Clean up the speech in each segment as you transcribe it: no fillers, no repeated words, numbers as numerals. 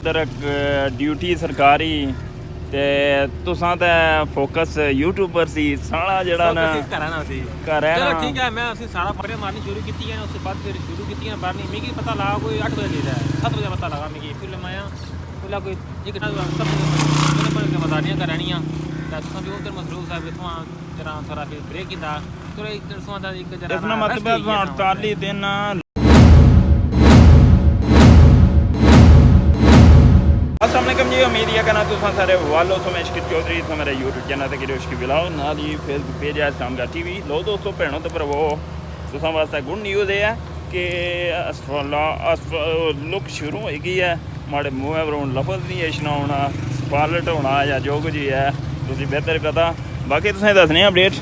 इधर ड्यूटी सरकारी ते तुसां ते फोकस यूट्यूबर सी सारा जेड़ा ना घर है ना सी घर है चलो ना ठीक है मैं उसे सारा पकड़े मारनी शुरू की है उसके बाद फिर शुरू की है मारनी मिगी पता लगा कोई 8 बजे है 7 बजे पता लगा मिगी फिर मैं बोला कोई एक सब मैंने मदानियां करानियां तुसां भी उधर मसरूफ है इथों जरा थोड़ा फिर ब्रेक कीता चलो एक तरह दा एक जरा इसना मतलब 48 दिन अस्सलाम जी उम्मीद है करना तुम सारे वालों सो मैं इश्क चौधरी तो मेरे यूट्यूब चैनल तक इश्क बिलाओ ना जी फेसबुक पेज है शाम का टीवी लो दोस्तों भैनों तो भरावो तुसां वास्ते गुड न्यूज़ है कि लुक शुरू हो गई है माड़े मूँह पर हूँ लफज नहीं ऐशना होना स्पालट होना या जो कुछ ही है तुम बेहतर पता बाकी तुसें दसने अपडेट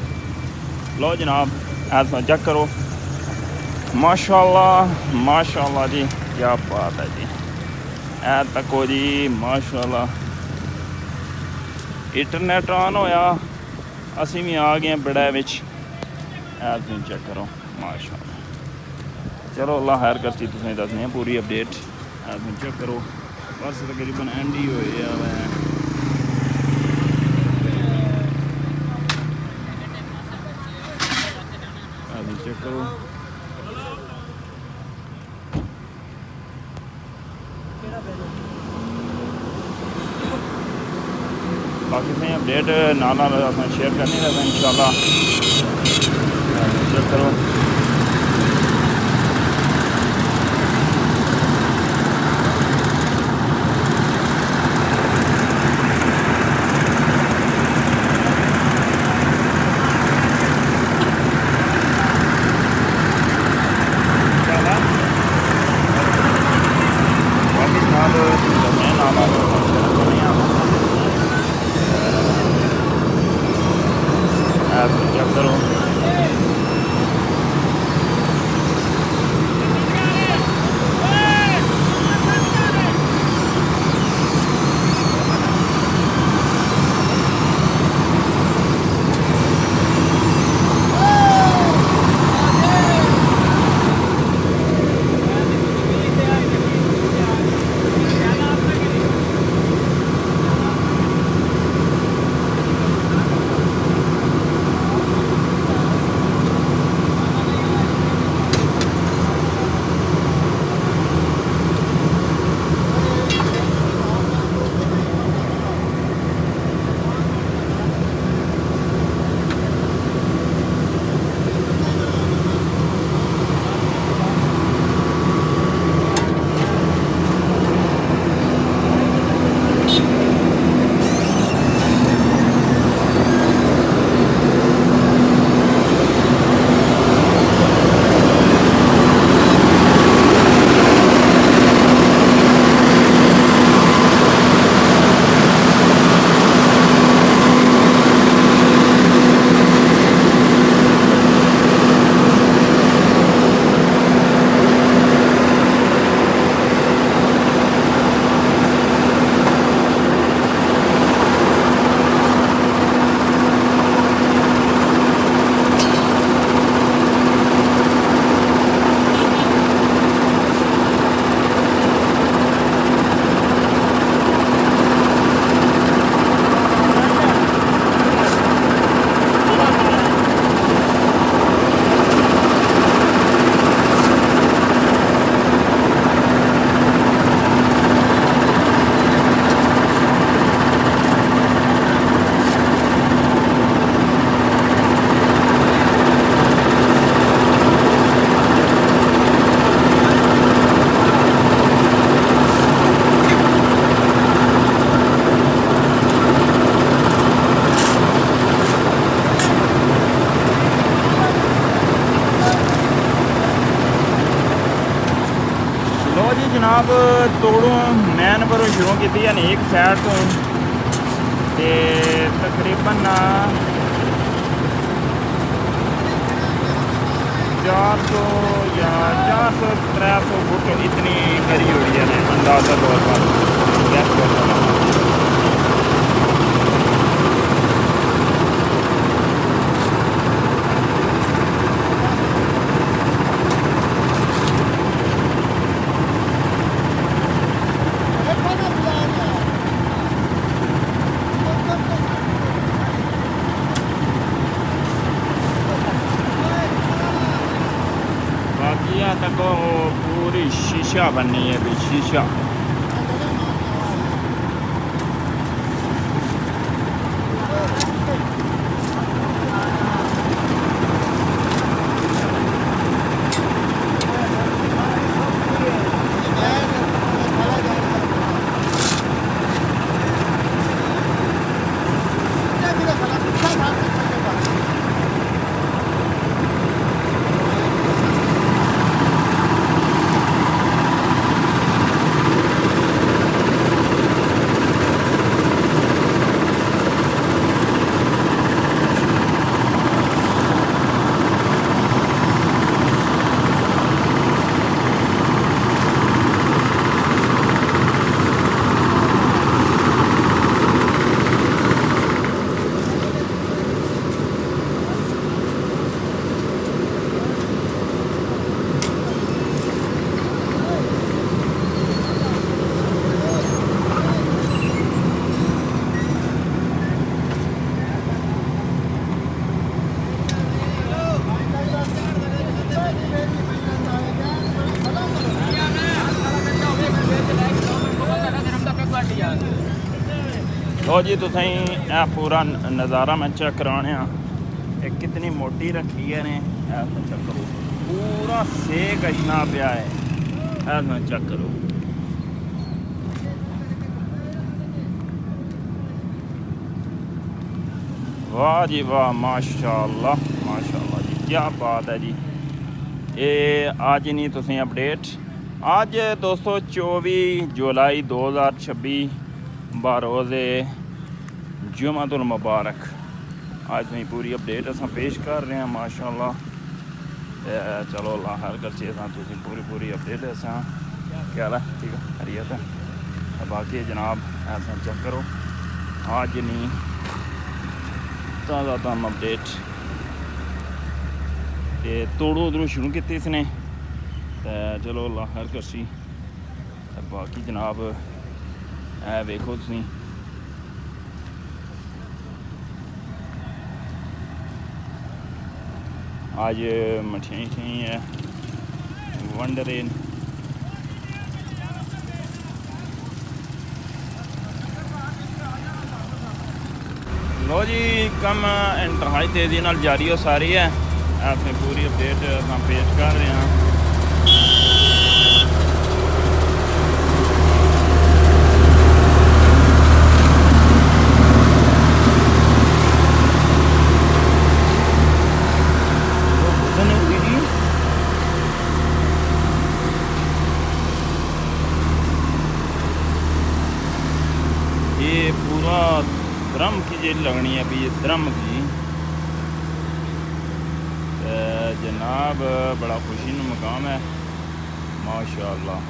लो जनाब ऐसा चेक करो माशाल्लाह जी क्या बात है जी ऐ तको जी माशाल्लाह इंटरनेट ऑन होया असी भी आ गए बड़ा बिच ऐ तुम चेक करो माशाल्लाह चलो अल्लाह खैर करती तुसें दसने पूरी अपडेट ऐ तुम चेक करो बस तकरीबन एंड ही होए चेक करो बाकी से अपडेट नाल शेयर करनी रहता इंशाल्लाह चेक करो चेक करो जनाब तोड़ों मैन पर शुरू की यानी एक साइड तो तकरीबन 400 या 400-300 फुट इतनी करी हुई है अंदाजा तौर पर गैस कर तक पूरी शीशा बननी है भी शीशा। लो जी तुसें ए पूरा नज़ारा मैं चेक कराने कितनी मोटी रखी है ने चेक करो पूरा सेक अछना पिया है मैं चेक करो। वाह जी वाह माशाअल्लाह माशाअल्लाह जी क्या बात है जी। ये आज नहीं तुसें अपडेट आज दोस्तों 24 जुलाई 2026 बारोज़े जुमातुल मुबारक आज नहीं पूरी अपडेट अस पेश कर रहे हैं माशाअल्लाह। चलो अल्लाह हर कर चीज़ा तुम पूरी अपडेट अस क्या है ठीक है खैरियत है। बाकी जनाब ऐसा चेक करो आज नहीं ताज़ा तम अपडेट ते तोड़ो उधरों शुरू की इसने चलो अल्लाह हर कर सी। बाकी जनाब वेखो तुसीं आज मठियाई है वंड रहे लो जी कम इंतहाई तेज़ी नाल जारी हो सारी है अपनी पूरी अपडेट हम पेश कर रहे हैं। ये पूरा ड्रम की जेल लगनी है अभी ये ड्रम की जनाब बड़ा खुशी न मकाम है माशाअल्लाह।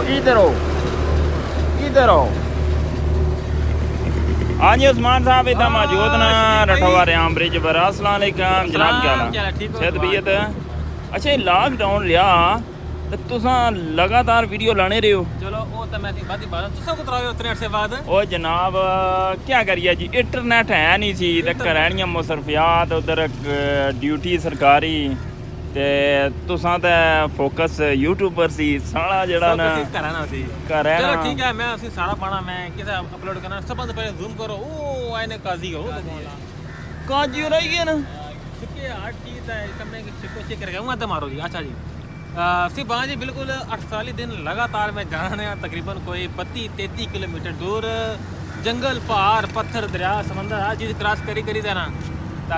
इधर हो आज उस्मान साहब इधर मौजूद ना रठवा रियाम ब्रिज पर। अस्सलाम वालेकुम जनाब क्या हाल है सेहत बीयत। अच्छा लॉकडाउन रहा तो तुसा लगातार वीडियो लाने रहे हो। चलो वो तो मैं बात ही बात तुसा को तरावे उतने अरसे बाद ओ जनाब क्या करिए जी इंटरनेट है नहीं सी ते घरैनियां मुसरफियात उधर ड्यूटी सरकारी ते तुसा ते फोकस यूट्यूब पर सी सारा जेड़ा ना कराना सी करे ना। चलो ठीक है मैं उसी सारा पाना मैं किसे अपलोड करना सब से पहले जूम करो ओ आने काजी हो काजी रह गया ना छिके हर चीज है कमरे के छिको चेक करके मैं तो मारो जी। अच्छा जी सिर्फ आज बिल्कुल 48 दिन लगातार मैं जाना है तकरीबन कोई 32-33 किलोमीटर दूर जंगल पहाड़ पत्थर दरिया समंदर हर चीज़ क्रॉस करी देना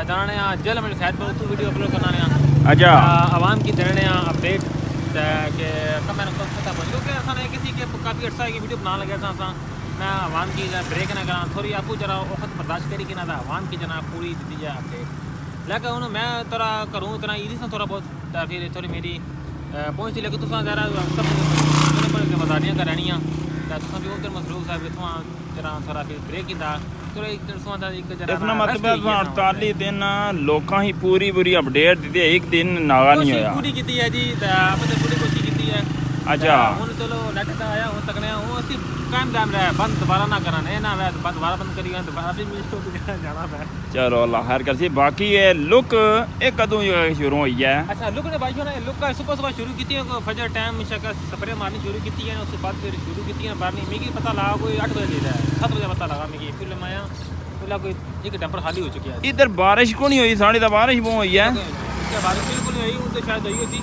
जाने जल में शायद बहुत वीडियो अपलोड करना अच्छा आवाम की देने अपडेट के कमेंट को पता पड़ क्योंकि ऐसा नहीं किसी के काफ़ी अर्सा है कि वीडियो बनाने लगे था मैं आवाम की ब्रेक ना करा थोड़ी आपको जरा वक्त बर्दाश्त करी कि ना आवाम की जना पूरी दी जाए अपडेट लेकिन हूँ मैं थोड़ा करूँ इतना ईजी से थोड़ा बहुत फिर थोड़ी मेरी पहुँचती लेकिन तुम जरा सब जिम्मेदारियाँ करनियाँ तुम भी उधर मसरूफ है तुम जरा थोड़ा फिर ब्रेक किया इसका मतलब 48 दिन लोगों ही पूरी पूरी अपडेट दी एक दिन नागा नहीं होया पूरी की है जी आपने पूरी कोशिश की है अच्छा ਹੁਣ ਚਲੋ ਨੈਟ ਤਾਂ ਆਇਆ ਹੁਣ ਤੱਕ ਨੇ ਉਹ ਅਸੀਂ ਕਾਇਮ ਰਿਹਾ ਬੰਦ ਦੁਬਾਰਾ ਨਾ ਕਰਾਣੇ ਨਾ ਮੈਂ ਦੁਬਾਰਾ ਬੰਦ ਕਰੀ ਗਏ ਦੁਬਾਰਾ ਵੀ ਮਿਲ ਤੋਂ ਜਾਣਾ ਪੈ ਚਲੋ ਅੱਲਾ ਖੈਰ ਕਰਸੀ ਬਾਕੀ ਇਹ ਲੁੱਕ ਇਹ ਕਦੋਂ ਸ਼ੁਰੂ ਹੋਈ ਹੈ ਅੱਛਾ ਲੁੱਕ ਨੇ ਬਾਈ ਨੇ ਲੁੱਕ ਸੁਬਹ ਸੁਬਹ ਸ਼ੁਰੂ ਕੀਤੀ ਹੈ ਫਜਰ ਟਾਈਮ ਸ਼ੱਕ ਸਪਰੇ ਮਾਰਨੀ ਸ਼ੁਰੂ ਕੀਤੀ ਹੈ ਉਸ ਤੋਂ ਬਾਅਦ ਫਿਰ ਸ਼ੁਰੂ ਕੀਤੀ ਹੈ ਬਾਰਨੀ ਮੇਗੀ ਪਤਾ ਲਗਾ ਕੋਈ 8 ਵਜੇ ਦਾ 7 ਵਜੇ ਪਤਾ ਲਗਾ ਮੇਗੀ ਫਿਰ ਲਮਾਇਆ ਉਹਲਾ ਕੋਈ ਇੱਕ ਟੈਂਪਰ ਖਾਲੀ ਹੋ ਚੁੱਕਿਆ ਹੈ ਇਧਰ ਬਾਰਿਸ਼ ਕੋ ਨਹੀਂ ਹੋਈ ਸਾਡੀ ਤਾਂ ਬਾਰਿਸ਼ ਬਹੁਤ ਹੋਈ ਹੈ ਬਾਰਿਸ਼ ਬਿਲਕੁਲ ਨਹੀਂ ਹੋਈ ਉਹ ਤਾਂ ਸ਼ਾਇਦ ਹੋਈ ਸੀ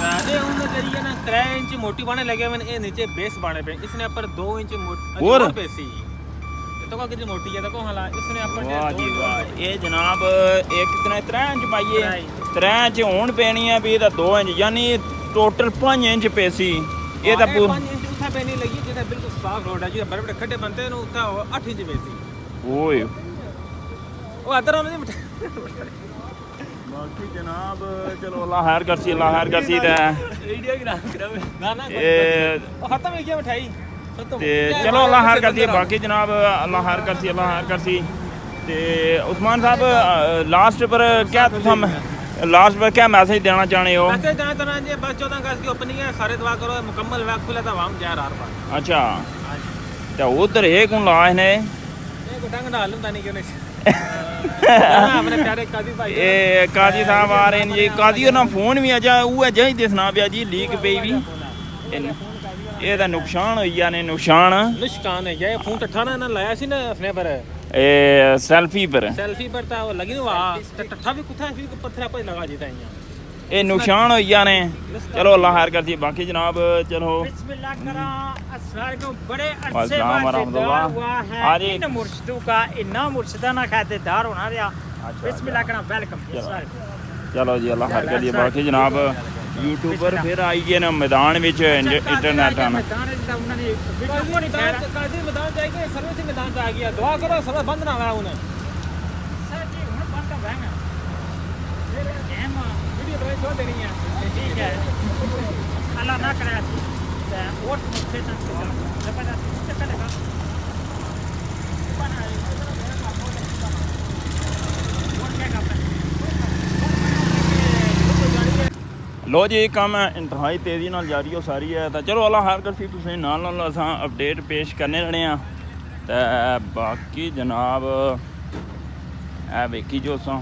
ये उन्होंने जरिए ना 3 इंच मोटी बाने लगे हुए ये नीचे बेस बाने पे इसने ऊपर 2 इंच और बेसी तो का कितनी मोटी है देखो हाला इसने ऊपर वाह जी वाह ये जनाब एक कितना 3 इंच पाइए 3 इंच होन पैनी है भी 2 इंच यानी टोटल 5 इंच पेसी ये तो 5 इंच उठा पैनी लगी जेटा बिल्कुल साफ रोड है जो बड़े बड़े खड्डे बनते हैं उठा 8 इंच बेसी ओए वो अदर वाले बाकी जनाब चलो अल्लाह खैर करसी ते वीडियो की ना ना ये खत्म हो गया मिठाई ते चलो अल्लाह खैर करसी बाकी जनाब अल्लाह खैर करसी ते उस्मान साहब लास्ट पर क्या तुम लास्ट पर क्या मैसेज देना चाहते हो मैसेज देना चाहना जी बस 14 अगस्त की ओपनिंग है सारे दुआ करो मुकम्मल वक्त खुला था आवाम जा रहा है अच्छा तो उधर है कौन ला है ये गुडंग डाल लूंगा नहीं क्यों अपने प्यारे काजी भाई ए काजी साहब आ रहे हैं जी काजी और ना फोन भी अजा वो अजा ही दसना पिया जी लीक पे भी ये दा नुकसान होई जाने नुकसान है ये फोन टट्ठा ना लाया सी ना अपने पर ए सेल्फी पर ता वो लगी वाह टट्ठा भी कुथा फिर पत्थर पे लगा देता है ये नुकसान होई जाने चलो अल्लाह खैर करती बाकी जनाब चलो बिस्मिल्लाह करा अस्सलाम को बड़े अच्छे हुआ है इन मुर्शिदों का इन्ना मुर्शिदाना खातिरदार होना रहा बिस्मिल्लाह करा वेलकम चलो जी अल्लाह खैर करती बाकी जनाब यूट्यूब पर फिर आई गए ना मैदान विच इंटरनेट आना मैदान जाएंगे सर्विस मैदान आ गया दुआ करो सर्विस बंद ना हुआ उन्हें सर जी हुन बंद हो गया वीडियो देनी है ठीक है अल्लाह ना करे वोट मुझसे जबरदस्त चलेगा लो जी काम इंतहाई तेज़ी नाल जारी हो सारी है तो चलो अल्लाह खैर करसी तुसें नाल असां अपडेट पेश करने रहने आ ते बाकी जनाब ए वेखी जो असां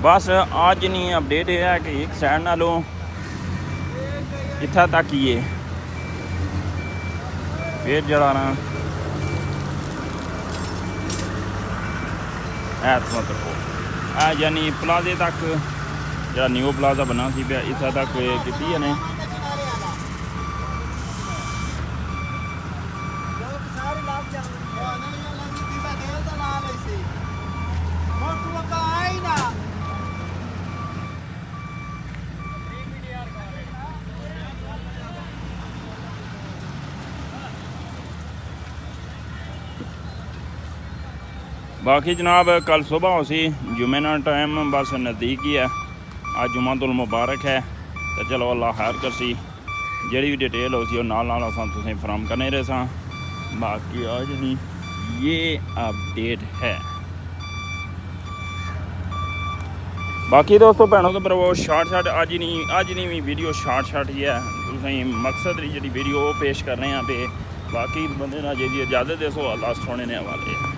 बस अज नहीं अपडेट है कि एक साइड नालों इत्था तक ही है फिर जरा ना यानी प्लाजे तक जो न्यू प्लाजा बना सी पे इत्थे तक की ने बाकी जनाब कल सुबह हो सी जुमे ना टाइम बस नज़दीक ही है आज जुमातुल मुबारक है तो चलो अल्लाह खैर करसी जी भी डिटेल हो सी नाल तुसें फराम करने रहे सा बाकी आज नहीं ये अपडेट है बाकी दोस्तों भैनों तो भरावो शार्ट अज नहीं वीडियो शार्ट ही है तुसें मकसद जी वीडियो पेश कर रहे हैं तो बाकी बंदे ना जी इजाज़त दसो अल्लाह सोने ने हवाले